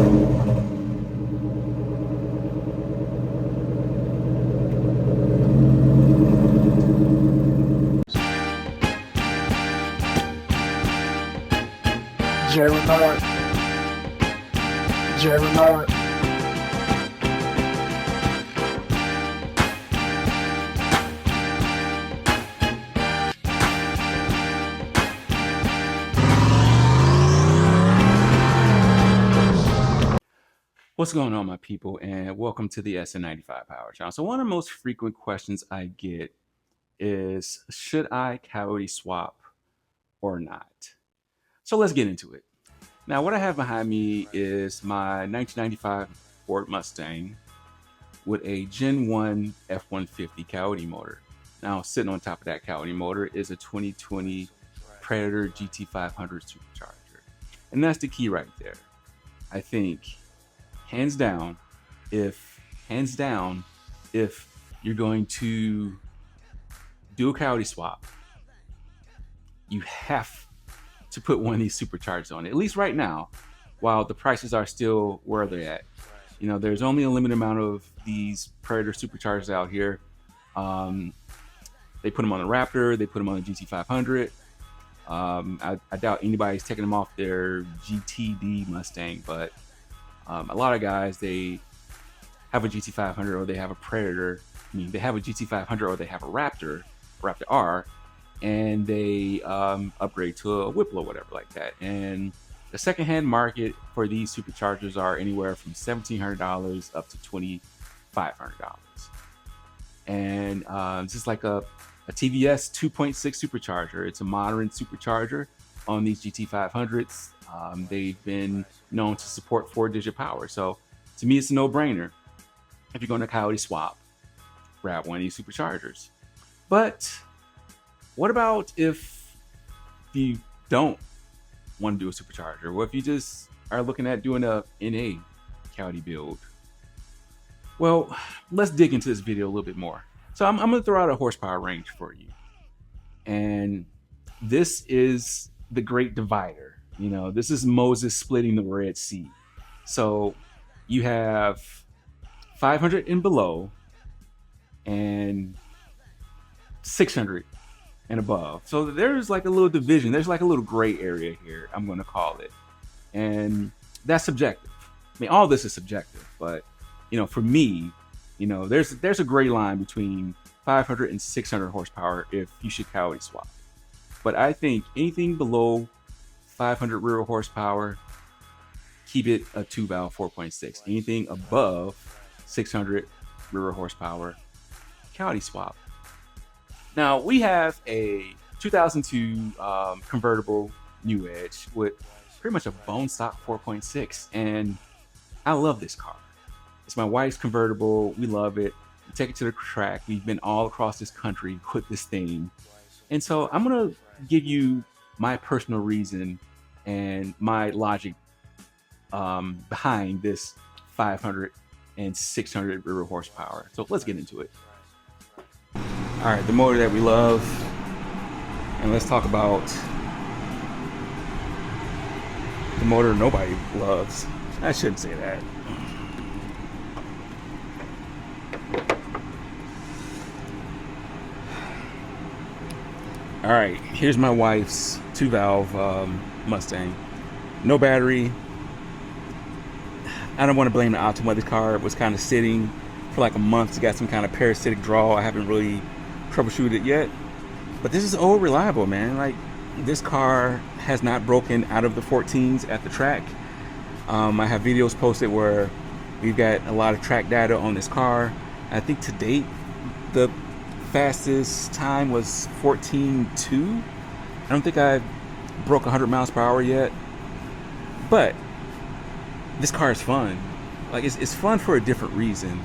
Jerry. What's going on, my people, and welcome to the Sn95 Power Channel. So one of the most frequent questions I get is, should I Coyote swap or not? So let's get into it. Now, what I have behind me is my 1995 Ford Mustang with a Gen 1 F-150 Coyote motor. Now, sitting on top of that Coyote motor is a 2020 Predator GT500 supercharger. And that's the key right there. I think hands down, if you're going to do a Coyote swap, you have to put one of these superchargers on it, at least right now, while the prices are still where they're at. You know, there's only a limited amount of these Predator superchargers out here. They put them on the Raptor, they put them on the GT500. I doubt anybody's taking them off their GTD Mustang, but a lot of guys, they have a GT500 or they have a Predator. I mean, they have a GT500 or they have a Raptor R, and they upgrade to a Whipple or whatever like that. And the secondhand market for these superchargers are anywhere from $1,700 up to $2,500. And this is like a TVS 2.6 supercharger. It's a modern supercharger on these GT500s. They've been known to support 4-digit power. So to me, it's a no-brainer. If you're going to Coyote swap, grab one of these superchargers. But what about if you don't want to do a supercharger? What if you just are looking at doing a NA Coyote build? Well, let's dig into this video a little bit more. So I'm going to throw out a horsepower range for you. And this is the great divider. You know, this is Moses splitting the Red Sea. So you have 500 and below and 600 and above. So there's like a little division. There's like a little gray area here, I'm going to call it. And that's subjective. I mean, all this is subjective, but you know, for me, you know, there's a gray line between 500 and 600 horsepower if you should Coyote swap. But I think anything below 500 rear horsepower, keep it a 2-valve 4.6. Anything above 600 rear horsepower, Coyote swap. Now we have a 2002 convertible New Edge with pretty much a bone stock 4.6, and I love this car. It's my wife's convertible. We love it. We take it to the track. We've been all across this country with this thing, and so I'm gonna give you my personal reason and my logic behind this 500 and 600 rear horsepower. So let's get into it. All right, the motor that we love, and let's talk about the motor nobody loves. I shouldn't say that. All right, here's my wife's 2-valve Mustang. No battery. I don't want to blame the Optima. This car was kind of sitting for like a month. It's got some kind of parasitic draw. I haven't really troubleshooted it yet. But this is old reliable, man. Like, this car has not broken out of the 14s at the track. I have videos posted where we've got a lot of track data on this car. I think to date, the fastest time was 14.2. I don't think I broke 100 miles per hour yet, but this car is fun. Like, it's fun for a different reason.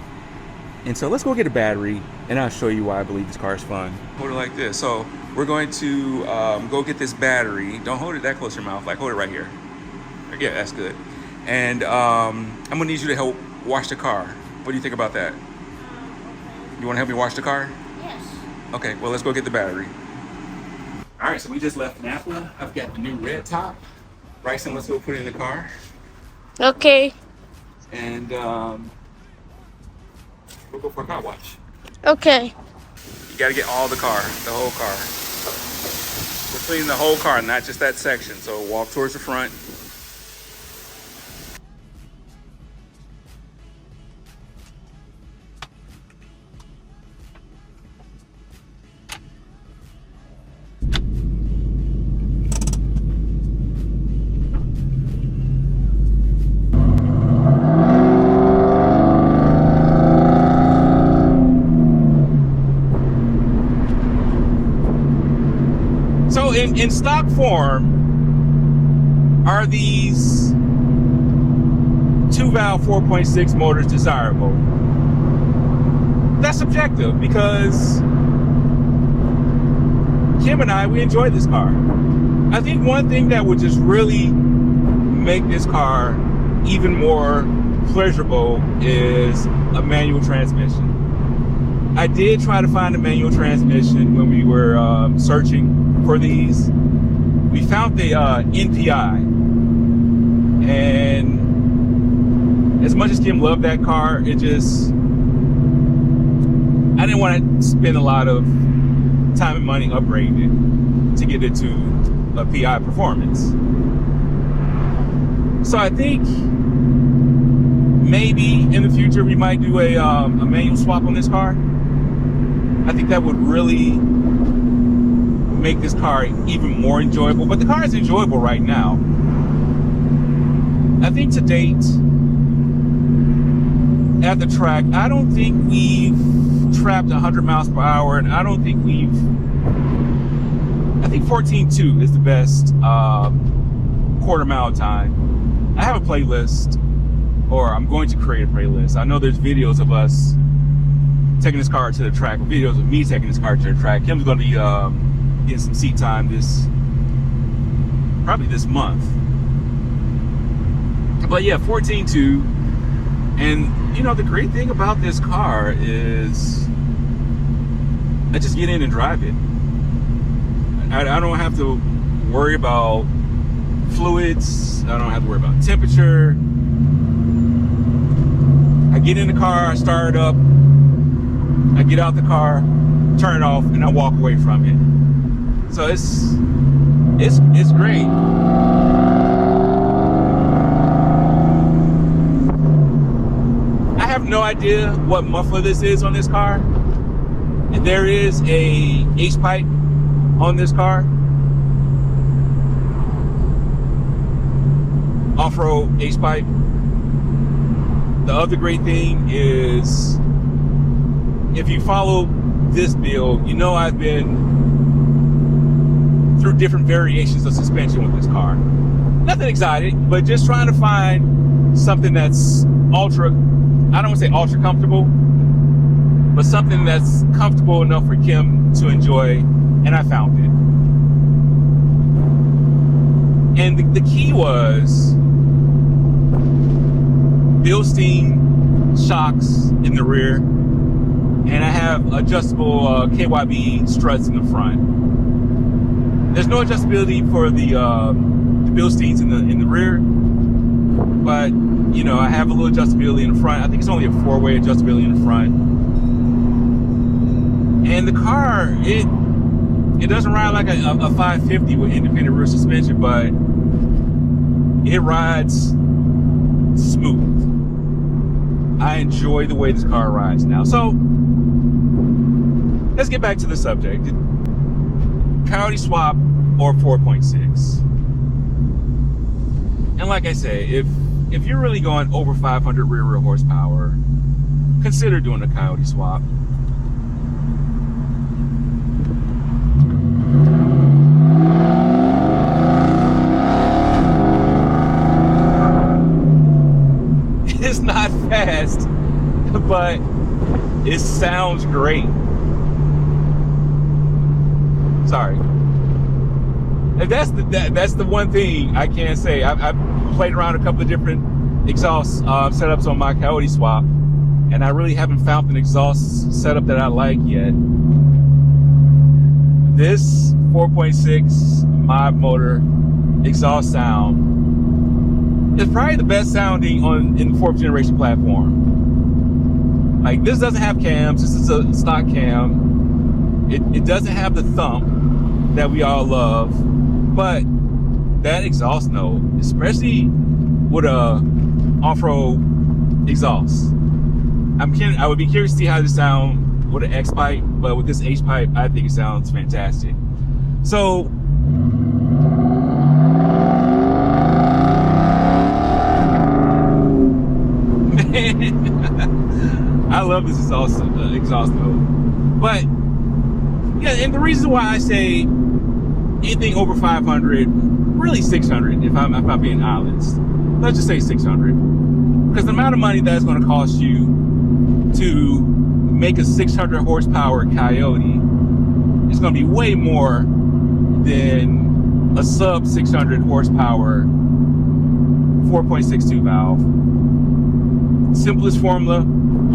And so let's go get a battery and I'll show you why I believe this car is fun. Hold it like this. So we're going to go get this battery. Don't hold it that close to your mouth. Like, hold it right here. Yeah, that's good. And I'm gonna need you to help wash the car. What do you think about that? You wanna help me wash the car? Yes. Okay, well, let's go get the battery. All right, so we just left Napa. I've got the new red top. Bryson, let's go put it in the car. Okay. and we'll go for a car wash. Okay. You got to get all the whole car. We're cleaning the whole car, not just that section. So walk towards the front. So in stock form, are these 2-valve 4.6 motors desirable? That's subjective, because Kim and I, we enjoy this car. I think one thing that would just really make this car even more pleasurable is a manual transmission. I did try to find a manual transmission when we were searching for these. We found the NPI, and as much as Kim loved that car, it just, I didn't want to spend a lot of time and money upgrading it to get it to a PI performance. So I think maybe in the future we might do a manual swap on this car. I think that would really make this car even more enjoyable, but the car is enjoyable right now. I think to date at the track, I don't think we've trapped 100 miles per hour, and I don't think I think 14.2 is the best quarter mile time. I have a playlist, or I'm going to create a playlist. I know there's videos of us taking this car to the track, videos of me taking this car to the track. Kim's going to be getting some seat time probably this month. But yeah, 14.2. And you know, the great thing about this car is I just get in and drive it. I don't have to worry about fluids. I don't have to worry about temperature. I get in the car, I start it up, I get out the car, turn it off, and I walk away from it. So it's great. I have no idea what muffler this is on this car. There is a H-pipe on this car. Off-road H-pipe. The other great thing is, if you follow this build, you know I've been through different variations of suspension with this car. Nothing exciting, but just trying to find something that's ultra, I don't want to say ultra comfortable, but something that's comfortable enough for Kim to enjoy, and I found it. And the key was Bilstein shocks in the rear, and I have adjustable KYB struts in the front. There's no adjustability for the Bilsteins in the rear, but you know, I have a little adjustability in the front. I think it's only a 4-way adjustability in the front. And the car, it doesn't ride like a 550 with independent rear suspension, but it rides smooth. I enjoy the way this car rides now. So let's get back to the subject. Coyote swap or 4.6. And like I say, if you're really going over 500 rear horsepower, consider doing a Coyote swap. It's not fast, but it sounds great. Sorry. And that's the one thing I can say. I've played around a couple of different exhaust setups on my Coyote swap, and I really haven't found an exhaust setup that I like yet. This 4.6 mod motor exhaust sound It's probably the best sounding in the 4th generation platform. Like, this doesn't have cams. This is a stock cam. It doesn't have the thump that we all love, but that exhaust note, especially with a off-road exhaust, I would be curious to see how this sound with an X pipe, but with this H pipe, I think it sounds fantastic. So I love this exhaust note. But yeah, and the reason why I say anything over 500, really 600, if I'm being honest, let's just say 600, because the amount of money that's going to cost you to make a 600 horsepower Coyote is going to be way more than a sub 600 horsepower 4.62 valve. Simplest formula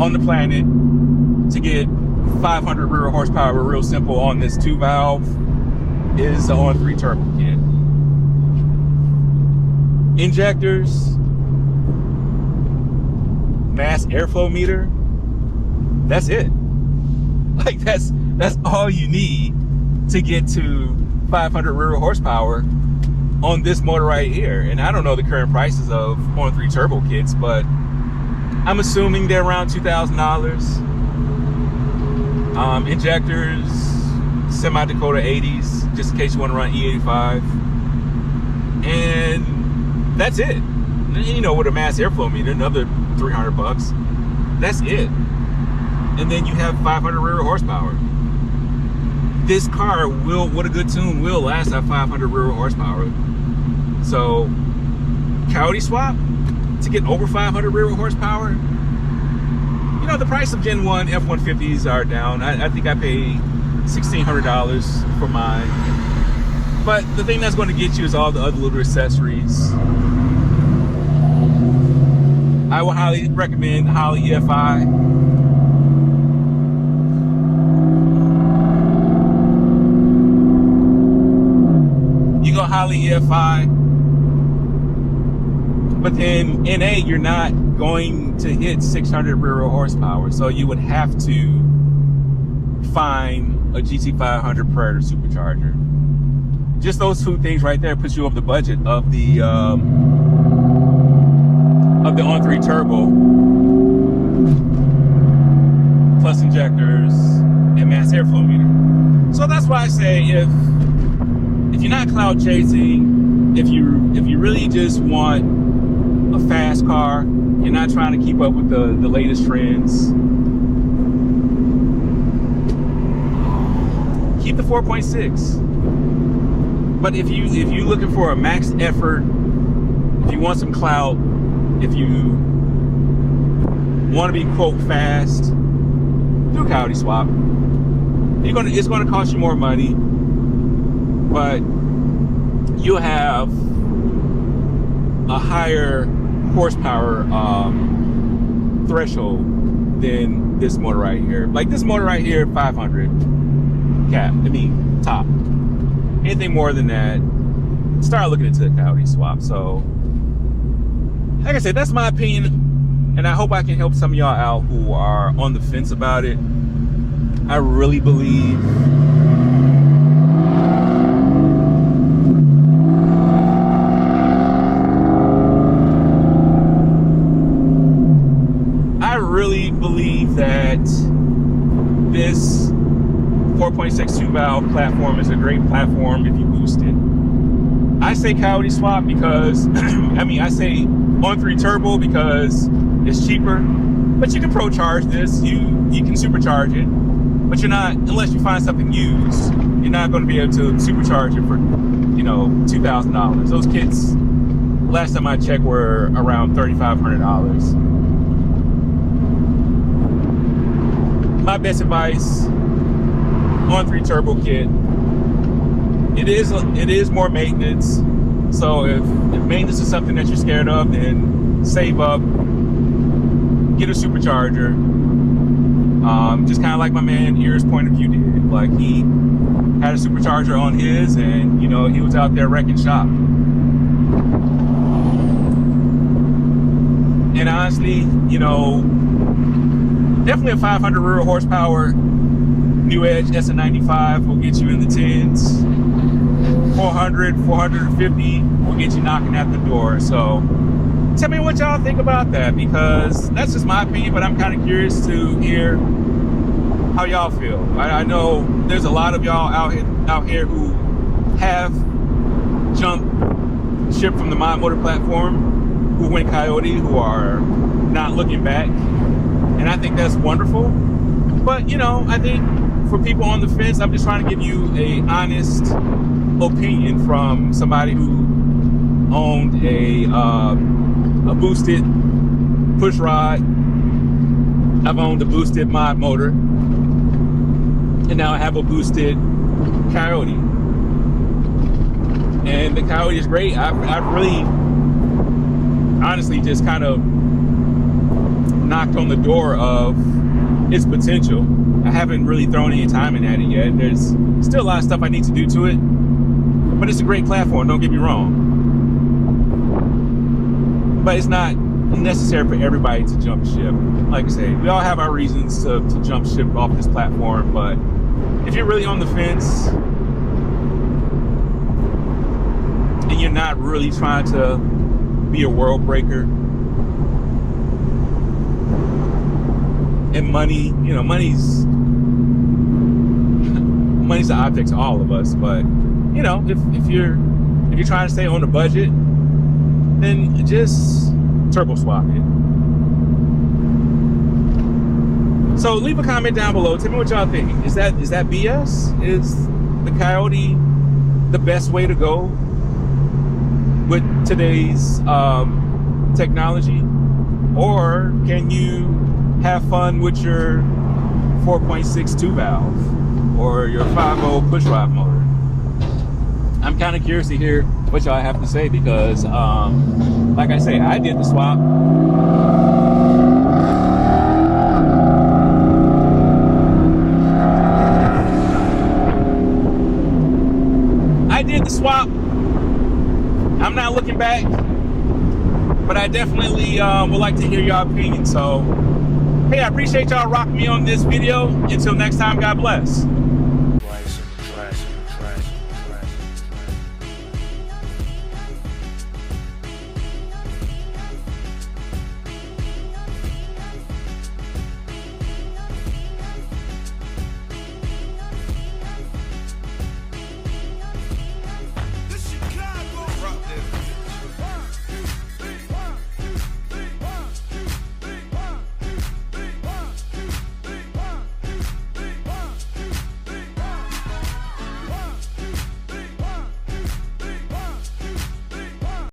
on the planet to get 500 rear horsepower real simple on this 2 valve is the on-3 turbo kit. Injectors, mass airflow meter, that's it. Like, that's all you need to get to 500 rear horsepower on this motor right here. And I don't know the current prices of on-3 turbo kits, but I'm assuming they're around $2,000. Injectors, semi-Dakota 80s, just in case you want to run E85. And that's it. And, you know, with a mass airflow meter, another $300. That's it. And then you have 500 rear horsepower. This car will, with a good tune, will last at 500 rear horsepower. So, Coyote swap to get over 500 rear horsepower. You know, the price of Gen 1 F-150s are down. I think I paid $1,600 for mine. But the thing that's going to get you is all the other little accessories. I will highly recommend Holley EFI. You go Holley EFI, but then in NA, you're not going to hit 600 rear horsepower. So you would have to find a GT500 Predator supercharger. Just those 2 things right there puts you over the budget of the on-3 turbo, plus injectors and mass airflow meter. So that's why I say if you're not cloud chasing, if you really just want a fast car, you're not trying to keep up with the latest trends, keep the 4.6. But if you're looking for a max effort, if you want some clout, if you want to be quote fast, do a Coyote swap. It's gonna cost you more money, but you'll have a higher horsepower threshold than this motor right here. Like this motor right here, 500 cap. I mean top. Anything more than that, start looking into the Coyote swap. So, like I said, that's my opinion, and I hope I can help some of y'all out who are on the fence about it. I really believe that this 4.62 valve platform is a great platform if you boost it. I say Coyote swap because I say on-3 turbo because it's cheaper, but you can procharge this, you can supercharge it, but you're not, unless you find something used, you're not going to be able to supercharge it for, you know, $2,000. Those kits, last time I checked, were around $3,500. My best advice, on-3 turbo kit. It is more maintenance. So if maintenance is something that you're scared of, then save up, get a supercharger. Just kind of like my man Ear's point of view did. Like, he had a supercharger on his, and you know, he was out there wrecking shop. And honestly, you know, definitely a 500 rear horsepower New Edge Sn95 will get you in the 10s. 400, 450 will get you knocking at the door. So tell me what y'all think about that, because that's just my opinion, but I'm kind of curious to hear how y'all feel. I know there's a lot of y'all out here who have jumped ship from the Mod Motor platform, who went Coyote, who are not looking back. And I think that's wonderful. But, you know, I think for people on the fence, I'm just trying to give you a honest opinion from somebody who owned a boosted push rod. I've owned a boosted Mod Motor, and now I have a boosted Coyote. And the Coyote is great. I've really, honestly, just kind of knocked on the door of its potential. I haven't really thrown any time in at it yet. There's still a lot of stuff I need to do to it, but it's a great platform, don't get me wrong. But it's not necessary for everybody to jump ship. Like I say, we all have our reasons to jump ship off this platform, but if you're really on the fence and you're not really trying to be a world breaker, and money, you know, money's the object to all of us. But you know, if you're trying to stay on a budget, then just turbo swap it. So leave a comment down below. Tell me what y'all think. Is that BS? Is the Coyote the best way to go with today's technology, or can you have fun with your 4.62 valve or your 5.0 pushrod motor? I'm kind of curious to hear what y'all have to say, because like I say, I did the swap. I'm not looking back, but I definitely would like to hear your opinion. So hey, I appreciate y'all rocking me on this video. Until next time, God bless.